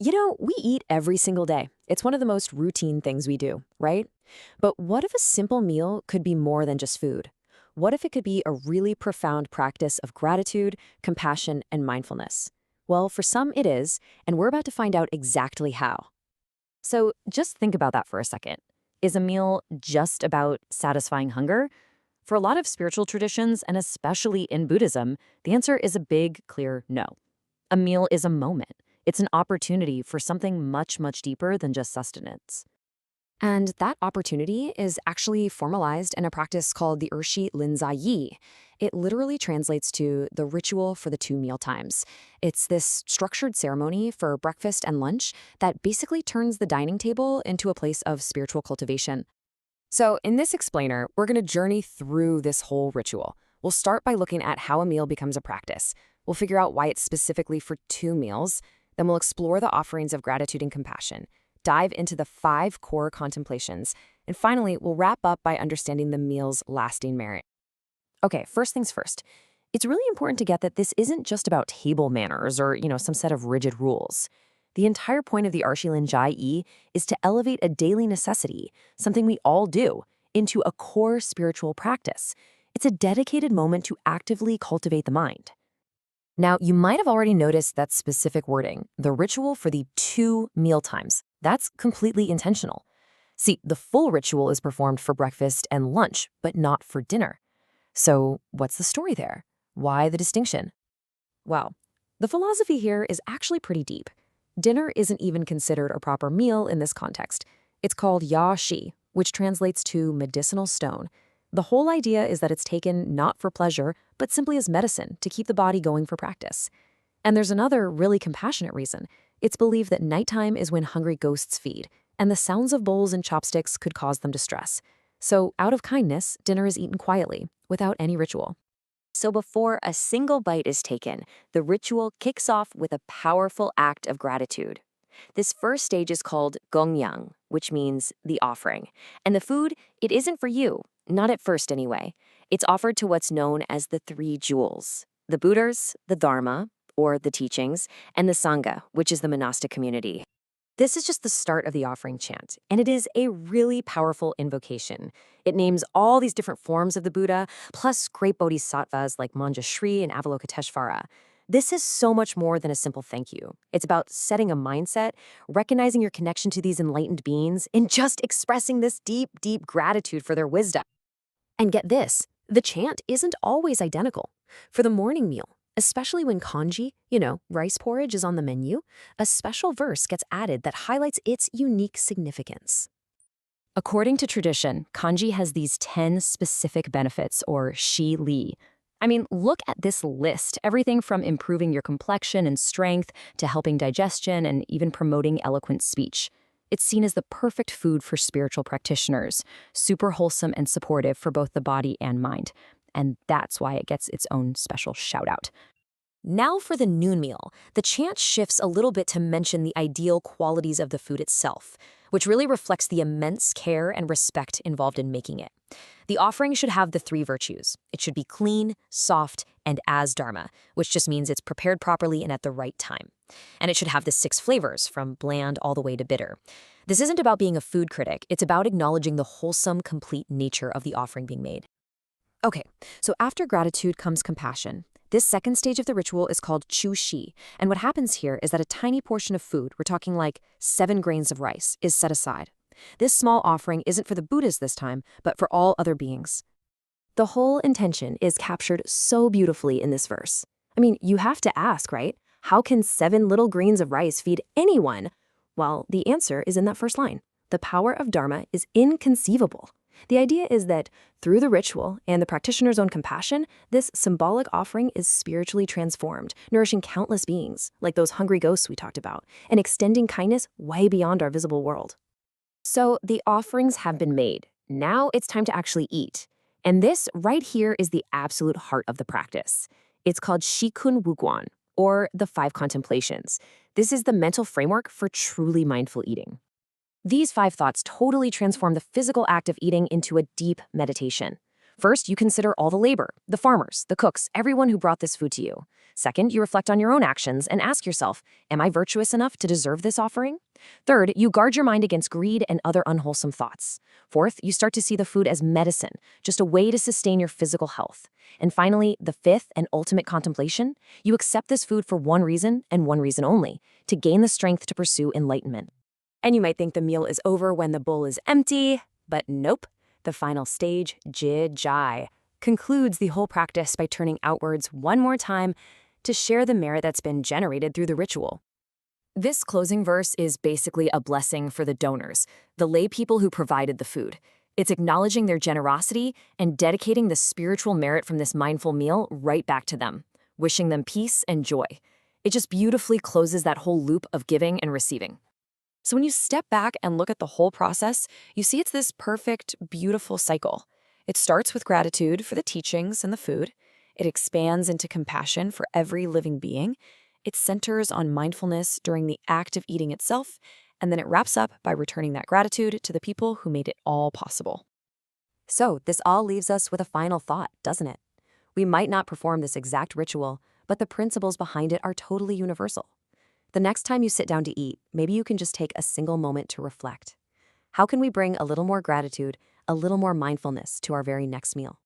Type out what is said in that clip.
We eat every single day. It's one of the most routine things we do, right? But what if a simple meal could be more than just food? What if it could be a really profound practice of gratitude, compassion, and mindfulness? Well, for some it is, and we're about to find out exactly how. So just think about that for a second. Is a meal just about satisfying hunger? For a lot of spiritual traditions, and especially in Buddhism, the answer is a big, clear no. A meal is a moment. It's an opportunity for something much, much deeper than just sustenance. And that opportunity is actually formalized in a practice called the Urshi Linzai Yi. It literally translates to the ritual for the two meal times. It's this structured ceremony for breakfast and lunch that basically turns the dining table into a place of spiritual cultivation. So in this explainer, we're going to journey through this whole ritual. We'll start by looking at how a meal becomes a practice. We'll figure out why it's specifically for two meals. Then we'll explore the offerings of gratitude and compassion, dive into the 5 core contemplations, and finally, we'll wrap up by understanding the meal's lasting merit. Okay, first things first. It's really important to get that this isn't just about table manners or, some set of rigid rules. The entire point of the Arshilin Jai Yi is to elevate a daily necessity, something we all do, into a core spiritual practice. It's a dedicated moment to actively cultivate the mind. Now, you might have already noticed that specific wording, the ritual for the 2 meal times. That's completely intentional. See, the full ritual is performed for breakfast and lunch, but not for dinner. So what's the story there? Why the distinction? Well, the philosophy here is actually pretty deep. Dinner isn't even considered a proper meal in this context. It's called ya shi, which translates to medicinal stone. The whole idea is that it's taken not for pleasure, but simply as medicine to keep the body going for practice. And there's another really compassionate reason. It's believed that nighttime is when hungry ghosts feed, and the sounds of bowls and chopsticks could cause them distress. So, out of kindness, dinner is eaten quietly, without any ritual. So before a single bite is taken, the ritual kicks off with a powerful act of gratitude. This first stage is called gongyang, which means the offering. And the food, it isn't for you, not at first anyway. It's offered to what's known as the 3 jewels: the Buddhas, the Dharma, or the teachings, and the Sangha, which is the monastic community. This is just the start of the offering chant, and it is a really powerful invocation. It names all these different forms of the Buddha, plus great bodhisattvas like Manjushri and Avalokiteshvara. This is so much more than a simple thank you. It's about setting a mindset, recognizing your connection to these enlightened beings, and just expressing this deep, deep gratitude for their wisdom. And get this, the chant isn't always identical. For the morning meal, especially when congee, rice porridge is on the menu, a special verse gets added that highlights its unique significance. According to tradition, congee has these 10 specific benefits, or shi li. I mean, look at this list. Everything from improving your complexion and strength to helping digestion and even promoting eloquent speech. It's seen as the perfect food for spiritual practitioners, super wholesome and supportive for both the body and mind. And that's why it gets its own special shout-out. Now for the noon meal, the chant shifts a little bit to mention the ideal qualities of the food itself, which really reflects the immense care and respect involved in making it. The offering should have the 3 virtues. It should be clean, soft, and as dharma, which just means it's prepared properly and at the right time. And it should have the 6 flavors, from bland all the way to bitter. This isn't about being a food critic. It's about acknowledging the wholesome, complete nature of the offering being made. Okay, so after gratitude comes compassion. This second stage of the ritual is called chu shi, and what happens here is that a tiny portion of food, we're talking like 7 grains of rice, is set aside. This small offering isn't for the Buddhas this time, but for all other beings. The whole intention is captured so beautifully in this verse. I mean, you have to ask, right? How can 7 little grains of rice feed anyone? Well, the answer is in that first line. The power of Dharma is inconceivable. The idea is that through the ritual and the practitioner's own compassion, this symbolic offering is spiritually transformed, nourishing countless beings, like those hungry ghosts we talked about, and extending kindness way beyond our visible world. So the offerings have been made. Now it's time to actually eat. And this right here is the absolute heart of the practice. It's called Shikun Wukwan, or the 5 contemplations. This is the mental framework for truly mindful eating. These 5 thoughts totally transform the physical act of eating into a deep meditation. First, you consider all the labor, the farmers, the cooks, everyone who brought this food to you. Second, you reflect on your own actions and ask yourself, am I virtuous enough to deserve this offering? Third, you guard your mind against greed and other unwholesome thoughts. Fourth, you start to see the food as medicine, just a way to sustain your physical health. And finally, the fifth and ultimate contemplation, you accept this food for one reason and one reason only, to gain the strength to pursue enlightenment. And you might think the meal is over when the bowl is empty, but nope. The final stage, jai, concludes the whole practice by turning outwards one more time to share the merit that's been generated through the ritual. This closing verse is basically a blessing for the donors, the lay people who provided the food. It's acknowledging their generosity and dedicating the spiritual merit from this mindful meal right back to them, wishing them peace and joy. It just beautifully closes that whole loop of giving and receiving. So when you step back and look at the whole process, you see it's this perfect, beautiful cycle. It starts with gratitude for the teachings and the food. It expands into compassion for every living being. It centers on mindfulness during the act of eating itself, and then it wraps up by returning that gratitude to the people who made it all possible. So this all leaves us with a final thought, doesn't it? We might not perform this exact ritual, but the principles behind it are totally universal. The next time you sit down to eat, maybe you can just take a single moment to reflect. How can we bring a little more gratitude, a little more mindfulness to our very next meal?